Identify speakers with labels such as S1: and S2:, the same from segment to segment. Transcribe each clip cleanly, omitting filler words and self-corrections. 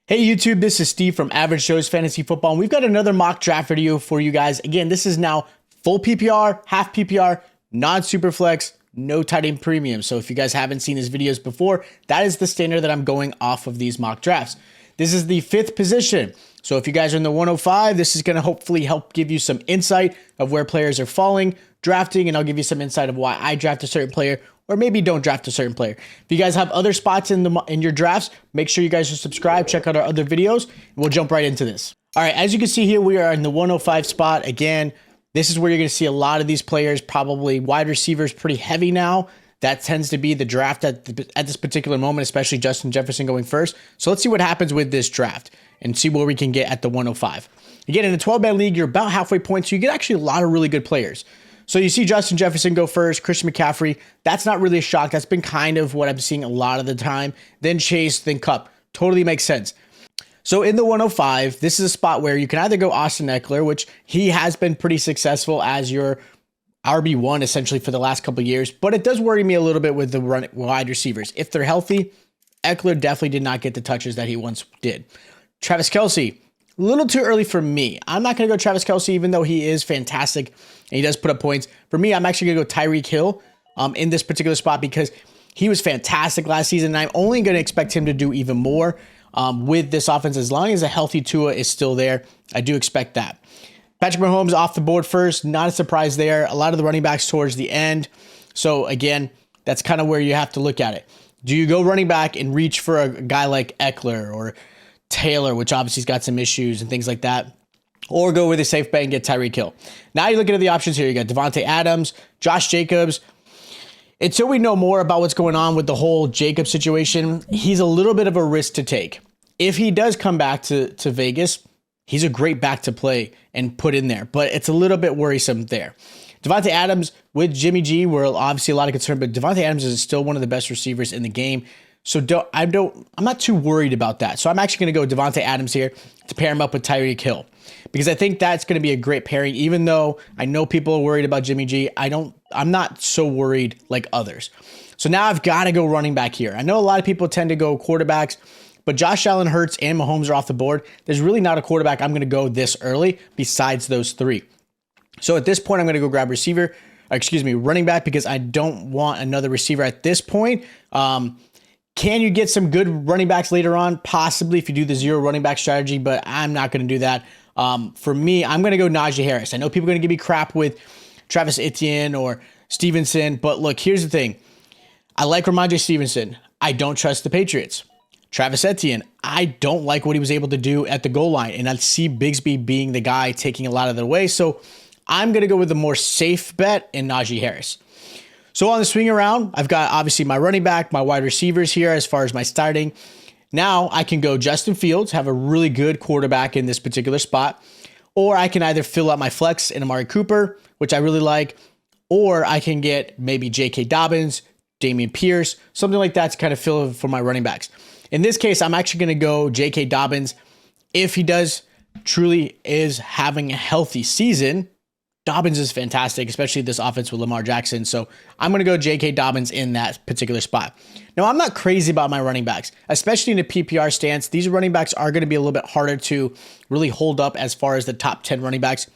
S1: Hey YouTube, this is Steve from Average Joe's Fantasy Football, and we've got another mock draft video for you guys. Again, this is now full PPR, half PPR, non-super flex, no tight end premium. So if you guys haven't seen his videos before, that is the standard that I'm going off of these mock drafts. This is the 5th position. So if you guys are in the 105, this is going to hopefully help give you some insight of where players are falling, drafting, and I'll give you some insight of why I draft a certain player or maybe don't draft a certain player. If you guys have other spots in your drafts, make sure you guys are subscribed, check out our other videos, and we'll jump right into this. All right, as you can see here, we are in the 105 spot. Again, this is where you're going to see a lot of these players, probably wide receivers pretty heavy now. That tends to be the draft at this particular moment, especially Justin Jefferson going first. So let's see what happens with this draft and see where we can get at the 105. Again, in a 12-man league, you're about halfway point, so you get actually a lot of really good players. So you see Justin Jefferson go first, Christian McCaffrey. That's not really a shock. That's been kind of what I'm seeing a lot of the time. Then Chase, then Kupp. Totally makes sense. So in the 105, this is a spot where you can either go Austin Eckler, which he has been pretty successful as your RB1 essentially for the last couple of years, but it does worry me a little bit with the wide receivers. If they're healthy, Eckler definitely did not get the touches that he once did. Travis Kelce, a little too early for me. I'm not going to go Travis Kelce, even though he is fantastic and he does put up points. For me, I'm actually going to go Tyreek Hill in this particular spot because he was fantastic last season, and I'm only going to expect him to do even more with this offense. As long as a healthy Tua is still there, I do expect that. Patrick Mahomes off the board first, not a surprise there. A lot of the running backs towards the end. So again, that's kind of where you have to look at it. Do you go running back and reach for a guy like Eckler or Taylor, which obviously has got some issues and things like that, or go with a safe bet and get Tyreek Hill? Now you're looking at the options here. You got Devontae Adams, Josh Jacobs. Until we know more about what's going on with the whole Jacobs situation, he's a little bit of a risk to take. If he does come back to Vegas, he's a great back to play and put in there, but it's a little bit worrisome there. Devontae Adams with Jimmy G, we're obviously a lot of concern, but Devontae Adams is still one of the best receivers in the game. So I'm not too worried about that. So I'm actually going to go Devontae Adams here to pair him up with Tyreek Hill because I think that's going to be a great pairing. Even though I know people are worried about Jimmy G, I'm not so worried like others. So now I've got to go running back here. I know a lot of people tend to go quarterbacks, but Josh Allen, Hurts, and Mahomes are off the board. There's really not a quarterback I'm going to go this early besides those three. So at this point, I'm going to go grab running back because I don't want another receiver at this point. Can you get some good running backs later on? Possibly if you do the zero running back strategy, but I'm not going to do that. For me, I'm going to go Najee Harris. I know people are going to give me crap with Travis Etienne or Stevenson, but look, here's the thing. I like Ramondre Stevenson. I don't trust the Patriots. Travis Etienne, I don't like what he was able to do at the goal line, and I see Bigsby being the guy taking a lot of it away, so I'm going to go with the more safe bet in Najee Harris. So on the swing around, I've got obviously my running back, my wide receivers here as far as my starting. Now I can go Justin Fields, have a really good quarterback in this particular spot, or I can either fill out my flex in Amari Cooper, which I really like, or I can get maybe J.K. Dobbins, Dameon Pierce, something like that to kind of fill for my running backs. In this case, I'm actually going to go J.K. Dobbins. If he truly is having a healthy season, Dobbins is fantastic, especially this offense with Lamar Jackson. So I'm going to go J.K. Dobbins in that particular spot. Now, I'm not crazy about my running backs, especially in a PPR stance. These running backs are going to be a little bit harder to really hold up as far as the top 10 running backs.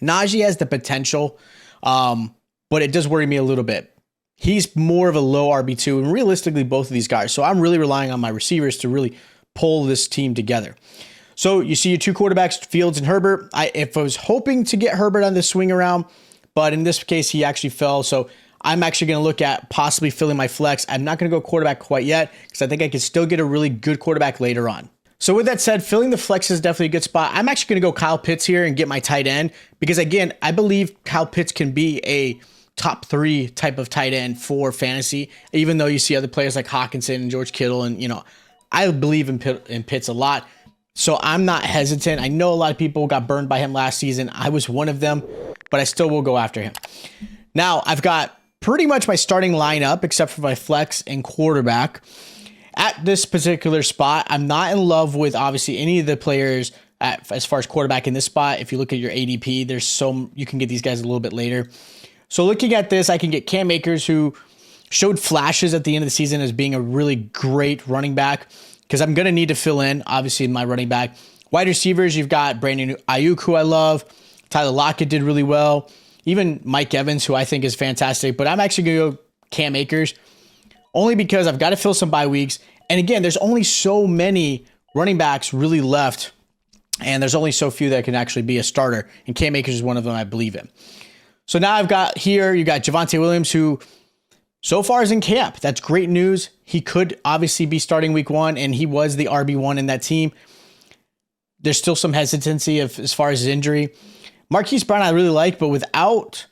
S1: Najee has the potential, but it does worry me a little bit. He's more of a low RB2, and realistically, both of these guys. So I'm really relying on my receivers to really pull this team together. So you see your two quarterbacks, Fields and Herbert. If I was hoping to get Herbert on the swing around, but in this case, he actually fell. So I'm actually going to look at possibly filling my flex. I'm not going to go quarterback quite yet because I think I can still get a really good quarterback later on. So with that said, filling the flex is definitely a good spot. I'm actually going to go Kyle Pitts here and get my tight end because, again, I believe Kyle Pitts can be a top 3 type of tight end for fantasy, even though you see other players like Hawkinson and George Kittle. And, I believe in Pitts a lot. So I'm not hesitant. I know a lot of people got burned by him last season. I was one of them, but I still will go after him. Now, I've got pretty much my starting lineup except for my flex and quarterback. At this particular spot, I'm not in love with obviously any of the players as far as quarterback in this spot. If you look at your ADP, you can get these guys a little bit later. So looking at this, I can get Cam Akers, who showed flashes at the end of the season as being a really great running back. because I'm going to need to fill in, obviously, in my running back. Wide receivers, you've got Brandon Ayuk, who I love. Tyler Lockett did really well. Even Mike Evans, who I think is fantastic. But I'm actually going to go Cam Akers, only because I've got to fill some bye weeks. And again, there's only so many running backs really left, and there's only so few that can actually be a starter. And Cam Akers is one of them I believe in. So now I've got here, you got Javonte Williams, who so far is in camp. That's great news. He could obviously be starting week 1, and he was the RB1 in that team. There's still some hesitancy as far as his injury. Marquise Brown I really like, but without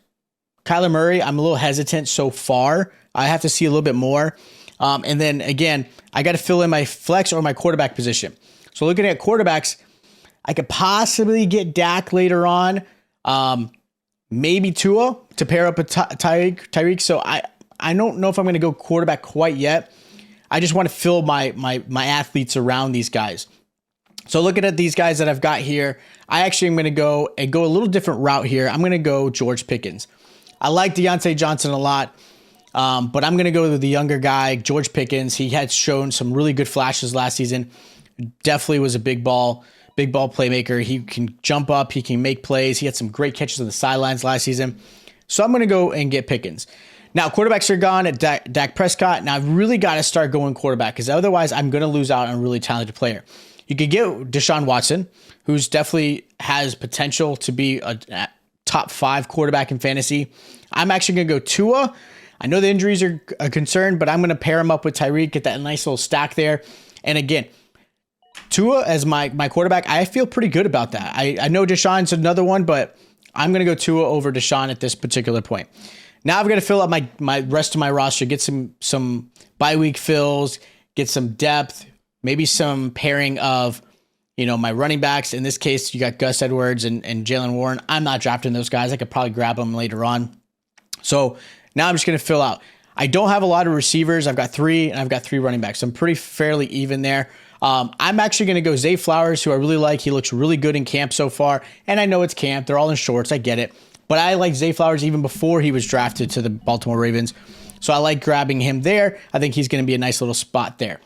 S1: Kyler Murray, I'm a little hesitant so far. I have to see a little bit more. And then again, I got to fill in my flex or my quarterback position. So looking at quarterbacks, I could possibly get Dak later on. Maybe Tua to pair up with Tyreek. So I don't know if I'm going to go quarterback quite yet. I just want to fill my athletes around these guys. So looking at these guys that I've got here, I actually am going to go a little different route here. I'm going to go George Pickens. I like Deontay Johnson a lot, but I'm going to go with the younger guy, George Pickens. He had shown some really good flashes last season. Definitely was a big ball playmaker. He can jump up. He can make plays. He had some great catches on the sidelines last season. So I'm going to go and get Pickens. Now, quarterbacks are gone at Dak Prescott. Now, I've really got to start going quarterback because otherwise I'm going to lose out on a really talented player. You could get Deshaun Watson, who's definitely has potential to be a top 5 quarterback in fantasy. I'm actually going to go Tua. I know the injuries are a concern, but I'm going to pair him up with Tyreek, get that nice little stack there. And again, Tua as my quarterback, I feel pretty good about that. I know Deshaun's another one, but I'm going to go Tua over Deshaun at this particular point. Now I've got to fill up my rest of my roster, get some bye week fills, get some depth, maybe some pairing of, my running backs. In this case, you got Gus Edwards and Jalen Warren. I'm not drafting those guys. I could probably grab them later on. So now I'm just going to fill out. I don't have a lot of receivers. I've got 3, and I've got 3 running backs. So I'm pretty fairly even there. I'm actually going to go Zay Flowers, who I really like. He looks really good in camp so far. And I know it's camp. They're all in shorts. I get it. But I like Zay Flowers even before he was drafted to the Baltimore Ravens. So I like grabbing him there. I think he's going to be a nice little spot there.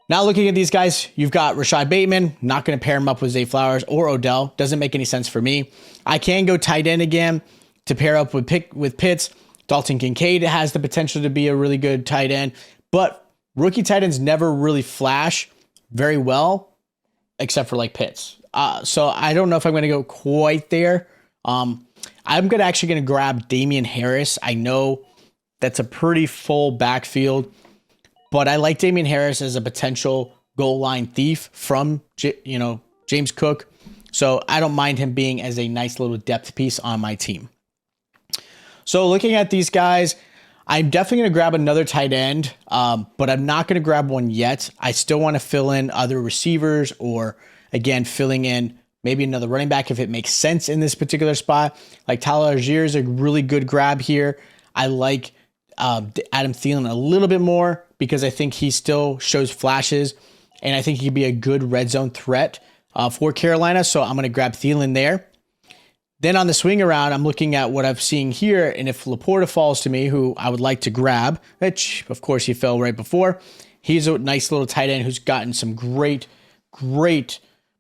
S1: Now looking at these guys, you've got Rashad Bateman. Not going to pair him up with Zay Flowers or Odell. Doesn't make any sense for me. I can go tight end again to pair up with Pitts. Dalton Kincaid has the potential to be a really good tight end. But rookie tight ends never really flash very well, except for like Pitts. So I don't know if I'm going to go quite there. I'm actually going to grab Damian Harris. I know that's a pretty full backfield, but I like Damian Harris as a potential goal line thief from James Cook. So I don't mind him being as a nice little depth piece on my team. So looking at these guys, I'm definitely going to grab another tight end, but I'm not going to grab one yet. I still want to fill in other receivers or, again, filling in maybe another running back if it makes sense in this particular spot. Like Tyler Algier is a really good grab here. I like Adam Thielen a little bit more because I think he still shows flashes, and I think he could be a good red zone threat for Carolina. So I'm going to grab Thielen there. Then on the swing around, I'm looking at what I'm seeing here, and if Laporta falls to me, who I would like to grab, which of course he fell right before, he's a nice little tight end who's gotten some great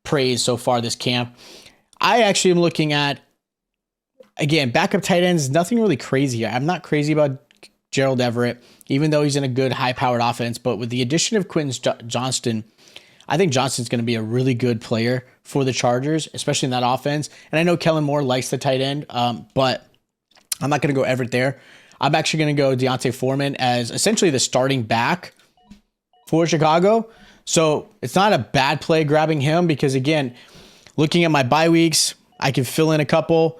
S1: praise so far this camp. I actually am looking at, again, backup tight ends, nothing really crazy here. I'm not crazy about Gerald Everett, even though he's in a good high-powered offense, but with the addition of Quentin Johnston, I think Johnston's going to be a really good player for the Chargers, especially in that offense. And I know Kellen Moore likes the tight end, but I'm not going to go Everett there. I'm actually going to go Deontay Foreman as essentially the starting back for Chicago. So it's not a bad play grabbing him because, again, looking at my bye weeks, I can fill in a couple.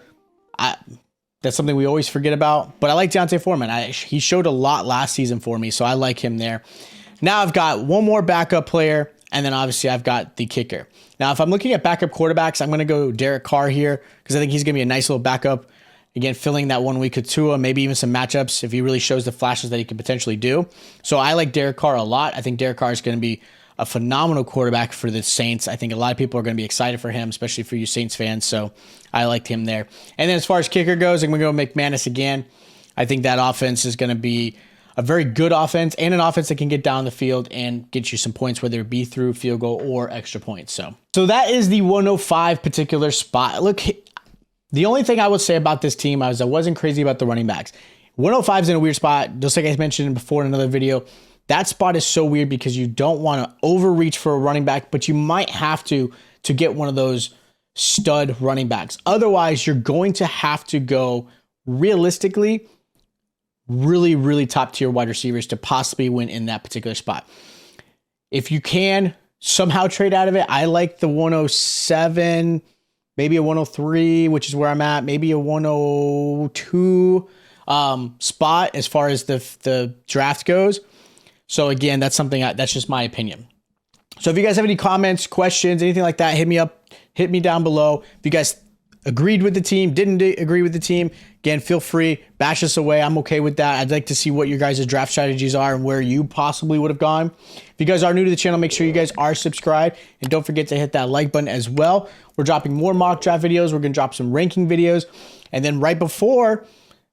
S1: That's something we always forget about. But I like Deontay Foreman. He showed a lot last season for me, so I like him there. Now I've got one more backup player, and then obviously I've got the kicker. Now, if I'm looking at backup quarterbacks, I'm going to go Derek Carr here because I think he's going to be a nice little backup. Again, filling that 1 week with Tua, maybe even some matchups if he really shows the flashes that he can potentially do. So I like Derek Carr a lot. I think Derek Carr is going to be a phenomenal quarterback for the Saints. I think a lot of people are going to be excited for him, especially for you Saints fans. So I liked him there. And then as far as kicker goes, I'm going to go McManus again. I think that offense is going to be a very good offense and an offense that can get down the field and get you some points, whether it be through field goal or extra points. So that is the 105 particular spot. Look, the only thing I would say about this team is I wasn't crazy about the running backs. 105 is in a weird spot, just like I mentioned before in another video. That spot is so weird because you don't want to overreach for a running back, but you might have to get one of those stud running backs. Otherwise, you're going to have to go realistically really, really top tier wide receivers to possibly win in that particular spot. If you can somehow trade out of it, I like the 107, maybe a 103, which is where I'm at, maybe a 102 spot as far as the draft goes. So again, that's something that's just my opinion. So if you guys have any comments, questions, anything like that, hit me up, hit me down below. If you guys agreed with the team, didn't agree with the team, again, feel free, bash us away. I'm okay with that. I'd like to see what your guys' draft strategies are and where you possibly would have gone. If you guys are new to the channel, make sure you guys are subscribed and don't forget to hit that like button as well. We're dropping more mock draft videos. We're going to drop some ranking videos. And then right before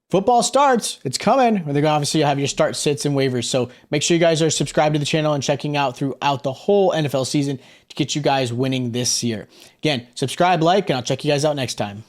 S1: football starts, it's coming. They're going to obviously have your start sits and waivers. So make sure you guys are subscribed to the channel and checking out throughout the whole NFL season to get you guys winning this year. Again, subscribe, like, and I'll check you guys out next time.